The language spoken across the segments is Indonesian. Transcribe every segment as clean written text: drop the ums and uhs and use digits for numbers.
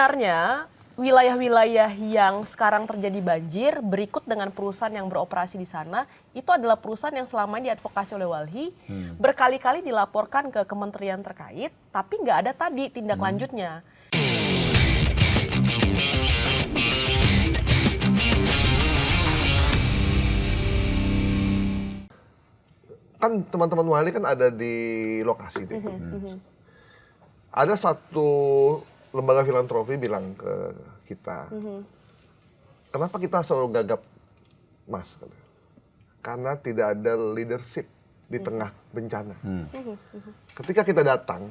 sebenarnya wilayah-wilayah yang sekarang terjadi banjir berikut dengan perusahaan yang beroperasi di sana itu adalah perusahaan yang selama ini diadvokasi oleh Walhi, berkali-kali dilaporkan ke kementerian terkait, tapi nggak ada tadi tindak lanjutnya. Kan teman-teman Walhi kan ada di lokasi deh. Ada satu lembaga filantropi bilang ke kita, kenapa kita selalu gagap, Mas? Karena tidak ada leadership di tengah bencana. Ketika kita datang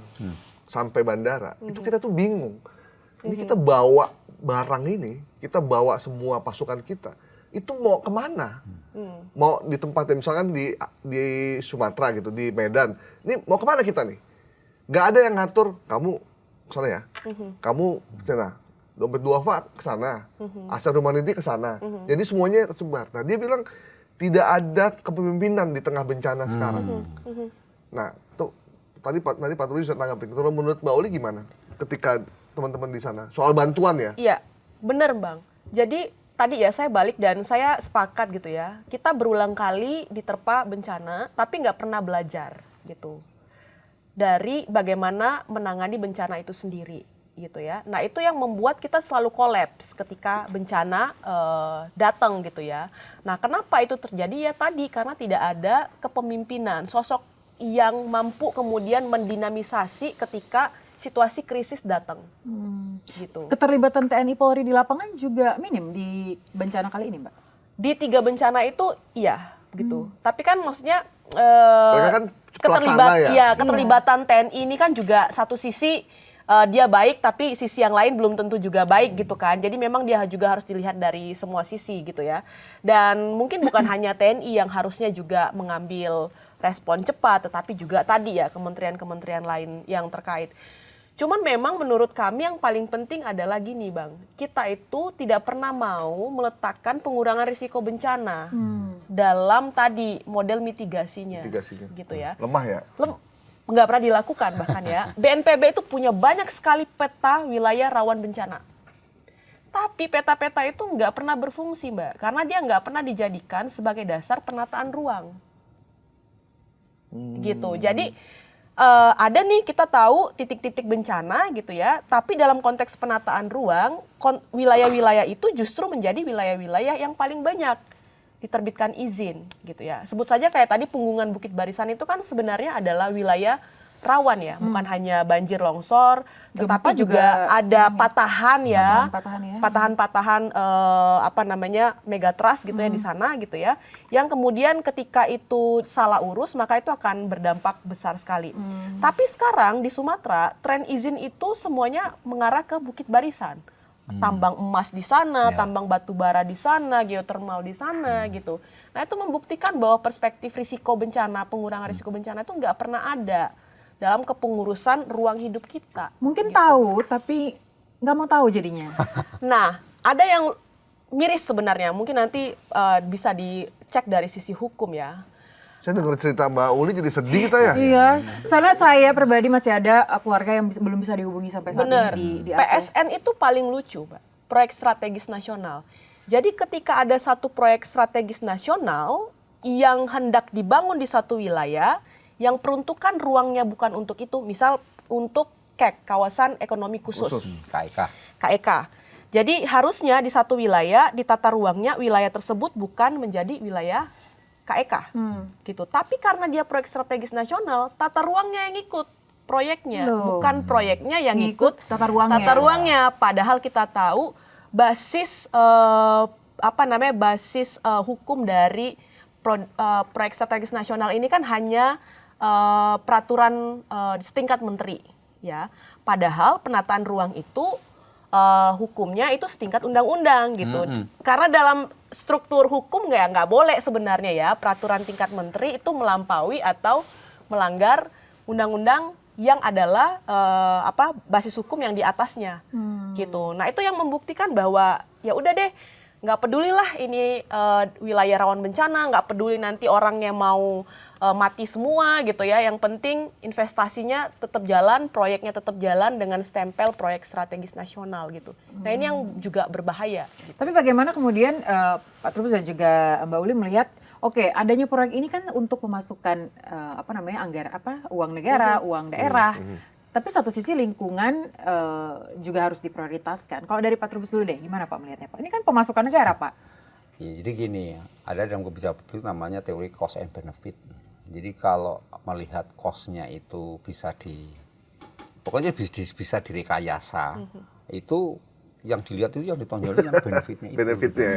sampai bandara, itu kita tuh bingung. Ini kita bawa barang ini, kita bawa semua pasukan kita, itu mau kemana? Mau di tempat misalkan di Sumatera gitu, di Medan, ini mau kemana kita nih? Gak ada yang ngatur, kamu kesana ya, kamu kesana, dompet duafa kesana, asal rumah ninti kesana, jadi semuanya tersebar. Nah dia bilang tidak ada kepemimpinan di tengah bencana sekarang. Nah tuh tadi Pak Rudi bisa tanggapin. Kalau menurut Mbak Oli gimana? Ketika teman-teman di sana soal bantuan ya? Iya, benar Bang. Jadi tadi ya saya balik dan saya sepakat gitu ya. Kita berulang kali diterpa bencana, tapi nggak pernah belajar gitu dari bagaimana menangani bencana itu sendiri gitu ya. Nah itu yang membuat kita selalu kolaps ketika bencana datang gitu ya. Nah kenapa itu terjadi ya tadi karena tidak ada kepemimpinan, sosok yang mampu kemudian mendinamisasi ketika situasi krisis datang. Gitu. Keterlibatan TNI Polri di lapangan juga minim di bencana kali ini, Mbak? Di 3 bencana itu iya gitu. Tapi kan maksudnya Mereka kan pelaksana ya? keterlibatan TNI ini kan juga satu sisi dia baik tapi sisi yang lain belum tentu juga baik gitu kan. Jadi memang dia juga harus dilihat dari semua sisi gitu ya. Dan mungkin bukan hanya TNI yang harusnya juga mengambil respon cepat, tetapi juga tadi ya kementerian-kementerian lain yang terkait. Cuman memang menurut kami yang paling penting adalah gini Bang, kita itu tidak pernah mau meletakkan pengurangan risiko bencana dalam tadi model mitigasinya. Gitu ya. Lemah ya? Nggak pernah dilakukan bahkan ya. BNPB itu punya banyak sekali peta wilayah rawan bencana. Tapi peta-peta itu nggak pernah berfungsi Mbak, karena dia nggak pernah dijadikan sebagai dasar penataan ruang. Gitu. Jadi ada nih kita tahu titik-titik bencana gitu ya, tapi dalam konteks penataan ruang, wilayah-wilayah itu justru menjadi wilayah-wilayah yang paling banyak diterbitkan izin gitu ya. Sebut saja kayak tadi Punggungan Bukit Barisan itu kan sebenarnya adalah wilayah rawan ya, bukan hanya banjir longsor, tetapi juga ada patahan ya, patahan-patahan megatrust gitu ya di sana gitu ya, yang kemudian ketika itu salah urus maka itu akan berdampak besar sekali. Tapi sekarang di Sumatera tren izin itu semuanya mengarah ke Bukit Barisan, tambang emas di sana, tambang batu bara di sana, geotermal di sana gitu. Nah itu membuktikan bahwa perspektif risiko bencana, pengurangan risiko bencana itu nggak pernah ada dalam kepengurusan ruang hidup kita. Mungkin gitu. Tahu, tapi nggak mau tahu jadinya. Nah, ada yang miris sebenarnya. Mungkin nanti bisa dicek dari sisi hukum ya. Saya dengar cerita Mbak Uli jadi sedih kita ya. Iya, karena saya pribadi masih ada keluarga yang belum bisa dihubungi sampai saat ini di Aceh. PSN itu paling lucu, Mbak. Proyek strategis nasional. Jadi ketika ada satu proyek strategis nasional yang hendak dibangun di satu wilayah, yang peruntukan ruangnya bukan untuk itu, misal untuk KEK, kawasan ekonomi khusus. KEK. Jadi harusnya di satu wilayah ditata ruangnya wilayah tersebut bukan menjadi wilayah KEK. Gitu. Tapi karena dia proyek strategis nasional, tata ruangnya yang ikut proyeknya, bukan proyeknya yang ikut tata ruangnya. Padahal kita tahu basis basis hukum dari proyek strategis nasional ini kan hanya peraturan setingkat menteri ya. Padahal penataan ruang itu hukumnya itu setingkat undang-undang gitu. Karena dalam struktur hukum nggak boleh sebenarnya ya peraturan tingkat menteri itu melampaui atau melanggar undang-undang yang adalah basis hukum yang di atasnya gitu. Nah itu yang membuktikan bahwa ya udah deh, nggak pedulilah ini wilayah rawan bencana, nggak peduli nanti orangnya mau mati semua gitu ya. Yang penting investasinya tetap jalan, proyeknya tetap jalan dengan stempel proyek strategis nasional gitu. Nah ini yang juga berbahaya. Gitu. Tapi bagaimana kemudian Pak Trubus dan juga Mbak Uli melihat, oke, adanya proyek ini kan untuk memasukkan uang negara, uang daerah. Tapi satu sisi lingkungan juga harus diprioritaskan. Kalau dari Pak Trubus dulu deh, gimana Pak melihatnya Pak? Ini kan pemasukan negara Pak. Ya, jadi gini, ada dalam kebijakan publik namanya teori cost and benefit. Jadi kalau melihat cost-nya itu pokoknya bisa direkayasa, itu yang dilihat itu yang ditonjolin yang benefitnya itu. Benefitnya.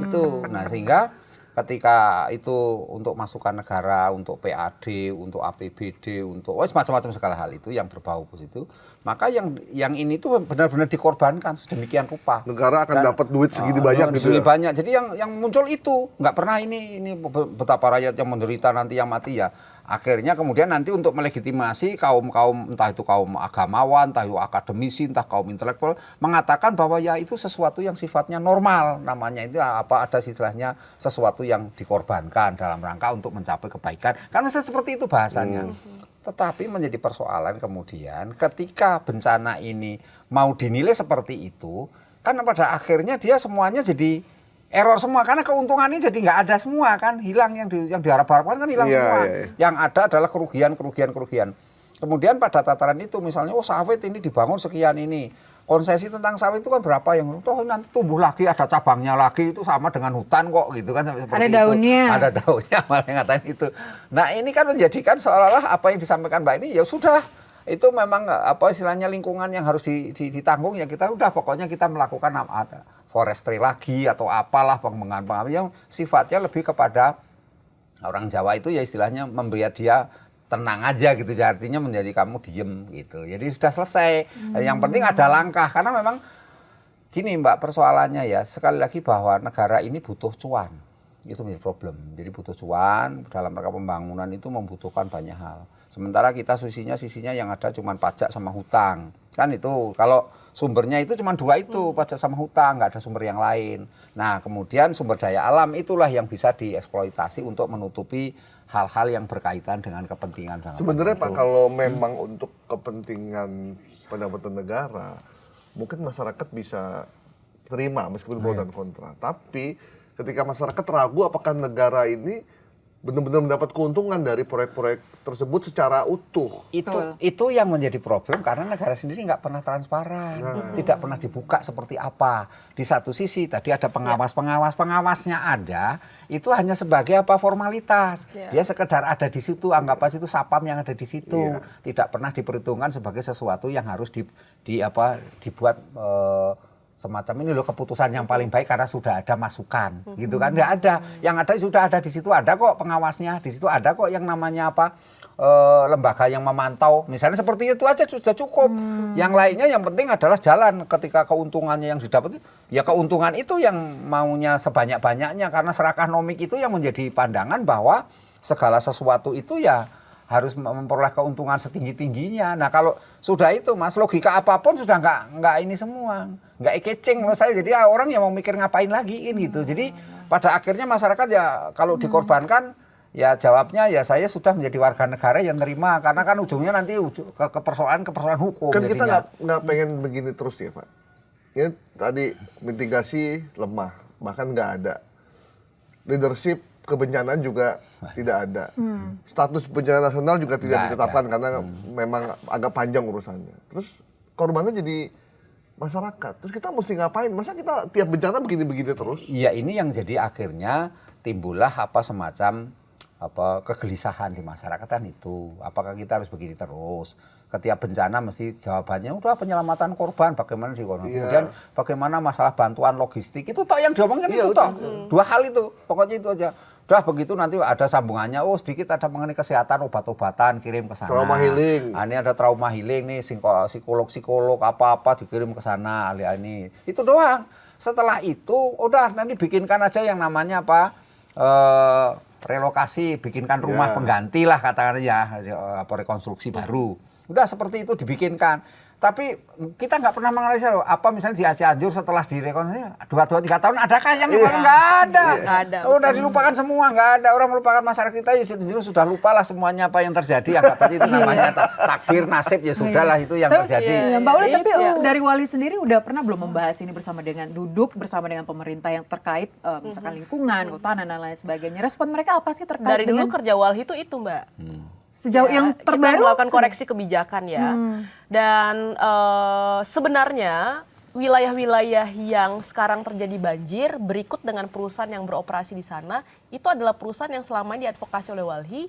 Itu, nah sehingga ketika itu untuk masukan negara, untuk PAD, untuk APBD, untuk macam-macam segala hal itu yang berbau positif, maka yang ini tuh benar-benar dikorbankan sedemikian rupa. Negara akan dapat duit segini banyak gitu ya. Banyak. Jadi yang muncul itu nggak pernah ini betapa rakyat yang menderita nanti yang mati ya. Akhirnya kemudian nanti untuk melegitimasi kaum entah itu kaum agamawan, entah itu akademisi, entah kaum intelektual mengatakan bahwa ya itu sesuatu yang sifatnya normal, namanya itu ada istilahnya sesuatu yang dikorbankan dalam rangka untuk mencapai kebaikan. Kan bisa seperti itu bahasanya. Tetapi menjadi persoalan kemudian ketika bencana ini mau dinilai seperti itu, kan pada akhirnya dia semuanya jadi error semua karena keuntungannya jadi nggak ada semua kan, hilang yang diharap-harapkan kan hilang semua. Yang ada adalah kerugian. Kemudian pada tataran itu misalnya sawit ini dibangun sekian ini. Konsesi tentang sawit itu kan berapa yang nanti tumbuh lagi, ada cabangnya lagi, itu sama dengan hutan kok gitu kan seperti ada daunnya. Itu. Ada daunnya malah ngatain itu. Nah, ini kan menjadikan seolah-olah apa yang disampaikan Mbak ini ya sudah itu memang istilahnya lingkungan yang harus ditanggung ya kita udah pokoknya kita melakukan forestry lagi atau apalah pengembangan yang sifatnya lebih kepada orang Jawa itu ya istilahnya memberi dia tenang aja gitu ya, artinya menjadi kamu diem gitu. Jadi sudah selesai. Yang penting ada langkah karena memang gini Mbak persoalannya ya sekali lagi bahwa negara ini butuh cuan. Itu menjadi problem. Jadi butuh cuan dalam rangka pembangunan itu membutuhkan banyak hal. Sementara kita sisinya yang ada cuma pajak sama hutang. Kan itu kalau sumbernya itu cuma dua itu, pajak sama hutang, nggak ada sumber yang lain. Nah, kemudian sumber daya alam itulah yang bisa dieksploitasi untuk menutupi hal-hal yang berkaitan dengan kepentingan. Sebenarnya Pak, kalau memang untuk kepentingan pendapatan negara, mungkin masyarakat bisa terima meskipun pro dan kontra. Tapi ketika masyarakat ragu apakah negara ini benar-benar mendapat keuntungan dari proyek-proyek tersebut secara utuh. Itu yang menjadi problem karena negara sendiri nggak pernah transparan, tidak pernah dibuka seperti apa. Di satu sisi tadi ada pengawasnya ada, itu hanya sebagai formalitas. Dia sekedar ada di situ, anggap aja itu sapam yang ada di situ, tidak pernah diperhitungkan sebagai sesuatu yang harus dibuat semacam ini loh keputusan yang paling baik karena sudah ada masukan gitu kan, nggak ada yang ada sudah ada di situ, ada kok pengawasnya di situ, ada kok yang namanya lembaga yang memantau misalnya seperti itu aja sudah cukup. Yang lainnya yang penting adalah jalan ketika keuntungannya yang didapat ya keuntungan itu yang maunya sebanyak-banyaknya karena serakah nomik itu yang menjadi pandangan bahwa segala sesuatu itu ya harus memperoleh keuntungan setinggi-tingginya. Nah kalau sudah itu Mas, logika apapun sudah nggak ini semua, nggak kecing menurut saya. Jadi orang yang mau mikir ngapain lagi ini gitu. Jadi pada akhirnya masyarakat ya kalau dikorbankan ya jawabnya ya saya sudah menjadi warga negara yang nerima karena kan ujungnya nanti ke persoalan hukum. Kan kita nggak pengen begini terus ya Pak. Ini tadi mitigasi lemah, bahkan nggak ada. Leadership kebencanaan juga tidak ada. Status bencana nasional juga tidak ditetapkan karena memang agak panjang urusannya. Terus korbannya jadi masyarakat. Terus kita mesti ngapain? Masa kita tiap bencana begini-begini terus? Iya, ini yang jadi akhirnya timbullah semacam kegelisahan di masyarakat kan itu. Apakah kita harus begini terus? Setiap bencana mesti jawabannya udah penyelamatan korban, bagaimana sih korban. Kemudian bagaimana masalah bantuan logistik itu yang diomongkan itu dua hal itu. Pokoknya itu aja. Udah begitu nanti ada sambungannya, sedikit ada mengenai kesehatan, obat-obatan kirim ke sana. Trauma healing. Ini ada trauma healing nih, psikolog apa-apa dikirim ke sana, ini. Itu doang. Setelah itu udah nanti bikinkan aja yang namanya relokasi, bikinkan rumah pengganti lah katakannya rekonstruksi baru. Udah seperti itu dibikinkan. Tapi kita nggak pernah menganalisa loh, apa misalnya di Cianjur setelah direkonstruksi 2-3 tahun adakah yang nggak ada. Nggak ada. Udah dilupakan semua, nggak ada. Orang melupakan masyarakat kita ya sudah lupa lah semuanya apa yang terjadi. Anggap aja itu namanya takdir nasib ya sudahlah itu yang terjadi. Mbak Uli, tapi Iya. dari Wali sendiri udah pernah belum membahas ini duduk bersama dengan pemerintah yang terkait misalkan lingkungan, kehutanan dan lain sebagainya. Respon mereka apa sih terkait Dari dulu dengan kerja Walhi itu Mbak. sejauh yang Kita terbaru melakukan koreksi kebijakan ya. Dan sebenarnya wilayah-wilayah yang sekarang terjadi banjir berikut dengan perusahaan yang beroperasi di sana itu adalah perusahaan yang selama ini diadvokasi oleh Walhi,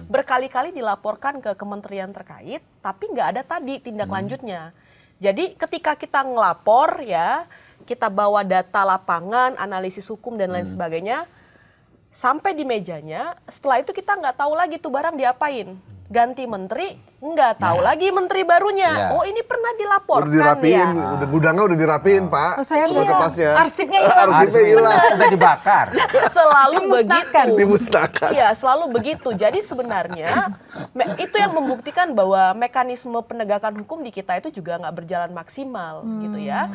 berkali-kali dilaporkan ke kementerian terkait, tapi nggak ada tadi tindak lanjutnya. Jadi ketika kita ngelapor ya, kita bawa data lapangan, analisis hukum dan lain sebagainya, sampai di mejanya, setelah itu kita nggak tahu lagi tuh barang diapain. Ganti menteri, nggak tahu lagi menteri barunya. Iya. Oh ini pernah Udah dilaporkan dirapiin, ya. udah gudangnya udah dirapiin, Pak. Oh, saya Buat lihat. kertasnya. Arsipnya hilang. Arsipnya hilang. Udah dibakar. Selalu Dimusnahkan. begitu. Dimusnahkan. Iya, selalu begitu. Jadi sebenarnya itu yang membuktikan bahwa mekanisme penegakan hukum di kita itu juga nggak berjalan maksimal gitu ya.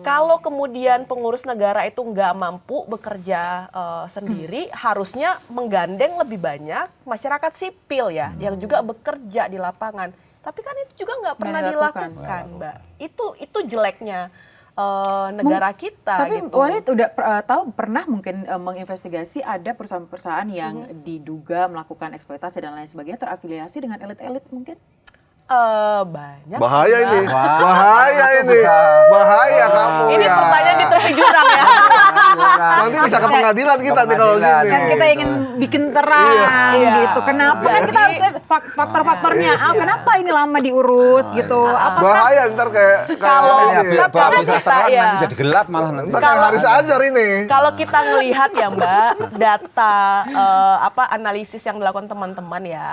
Kalau kemudian pengurus negara itu nggak mampu bekerja sendiri, harusnya menggandeng lebih banyak masyarakat sipil ya, yang juga bekerja di lapangan. Tapi kan itu juga nggak pernah dilakukan. dilakukan, Mbak. Itu jeleknya negara kita. Tapi gitu. Walid udah tahu pernah mungkin menginvestigasi ada perusahaan-perusahaan yang diduga melakukan eksploitasi dan lain sebagainya terafiliasi dengan elit-elit mungkin? Banyak. Bahaya sih, ini, Mbak. bahaya ini, bahaya kamu Ini ya. pertanyaan di tepi jurang ya. Nanti bisa ke pengadilan kita nih kalau Pengadilan. gini. Kan kita ingin bikin terang Iya. gitu. Kenapa kan kita harus lihat faktor-faktornya. Kenapa ini lama diurus gitu? Apakah Bahaya ntar kayak Kalau- ini ya. Tapi Bapak kalau bisa kita, terang ya. nanti jadi gelap malah nanti. Ntar kayak Haris Azhar ini. Kalau kita ngelihat ya Mbak, data analisis yang dilakukan teman-teman ya,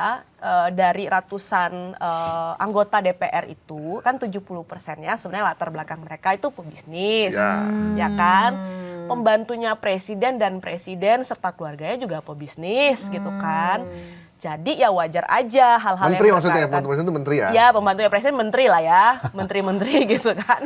dari ratusan anggota DPR itu kan 70%-nya sebenarnya latar belakang mereka itu pebisnis, ya kan? Pembantunya presiden dan presiden serta keluarganya juga pebisnis gitu kan. Jadi ya wajar aja hal-hal Menteri yang maksudnya, berkaitan- pembantu itu menteri ya. Ya, pembantunya presiden menteri lah ya, menteri-menteri gitu kan.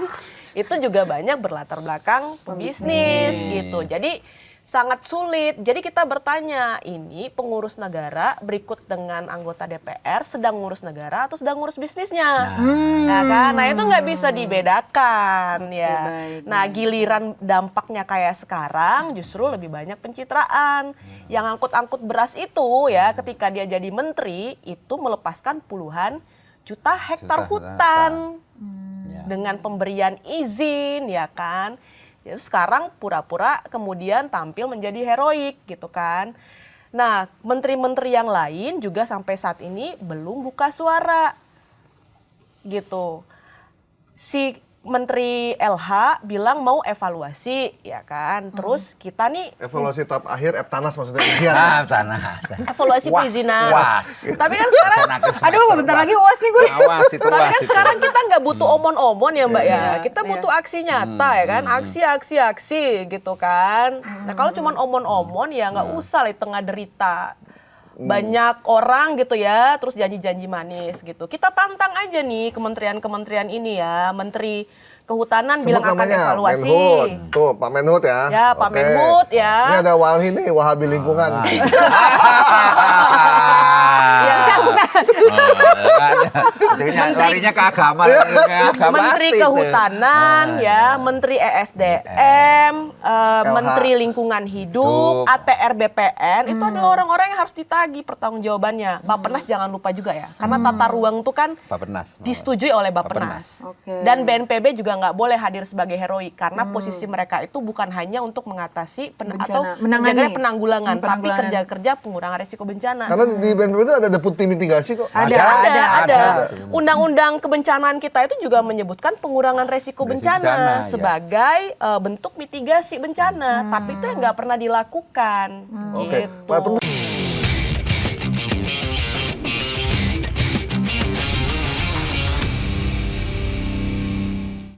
Itu juga banyak berlatar belakang pebisnis gitu. Jadi sangat sulit. Jadi kita bertanya, ini pengurus negara berikut dengan anggota DPR sedang ngurus negara atau sedang ngurus bisnisnya? Nah kan, nah itu nggak bisa dibedakan ya. baik, Nah giliran dampaknya kayak sekarang justru lebih banyak pencitraan. Yang angkut-angkut beras itu ya ketika dia jadi menteri itu melepaskan puluhan juta hektar Juta hutan Ya. dengan pemberian izin ya kan. Ya, sekarang pura-pura kemudian tampil menjadi heroik gitu kan. Nah, menteri-menteri yang lain juga sampai saat ini belum buka suara gitu. Si Menteri LH bilang mau evaluasi ya kan. Terus kita nih Evaluasi tahap akhir Eptanas maksudnya ujian. Tanah. evaluasi Was, perizinan. was. Tapi kan sekarang aduh bentar lagi UAS nih gue. Awas itu Tapi was kan itu. sekarang kita nggak butuh omon-omon ya Mbak ya. Kita Iya. butuh aksi nyata ya kan. Aksi gitu kan. Nah kalau cuma omon-omon ya nggak usah lah di tengah derita. Banyak orang gitu ya, terus janji-janji manis gitu. Kita tantang aja nih kementerian-kementerian ini ya. Menteri Kehutanan Sebut bilang akan namanya, evaluasi. Menhut. Tuh, Pak Menhut ya. Ya, Pak Oke. Menhut ya. Ini ada Walhi nih, Wahabi Lingkungan. Ya kan? Larinya ke agama. Menteri Kehutanan ya, Menteri ESDM, Menteri Lingkungan Hidup, APR BPN, itu adalah orang-orang yang harus ditagih pertanggungjawabannya. Bappenas jangan lupa juga ya, karena tata ruang itu kan Bapenas. disetujui oleh Bappenas. Oke. Dan BNPB juga nggak boleh hadir sebagai heroik karena posisi mereka itu bukan hanya untuk mengatasi Bencana. atau Menangani. menjaga penanggulangan, tapi Penanggulangan. kerja-kerja pengurangan risiko bencana. Karena di BNPB itu ada deputi mitigasi kok. Ada. Undang-undang kebencanaan kita itu juga menyebutkan pengurangan resiko Resiko bencana bencana, ya. sebagai bentuk mitigasi bencana, tapi itu yang nggak pernah dilakukan. Oke. Gitu. Pak,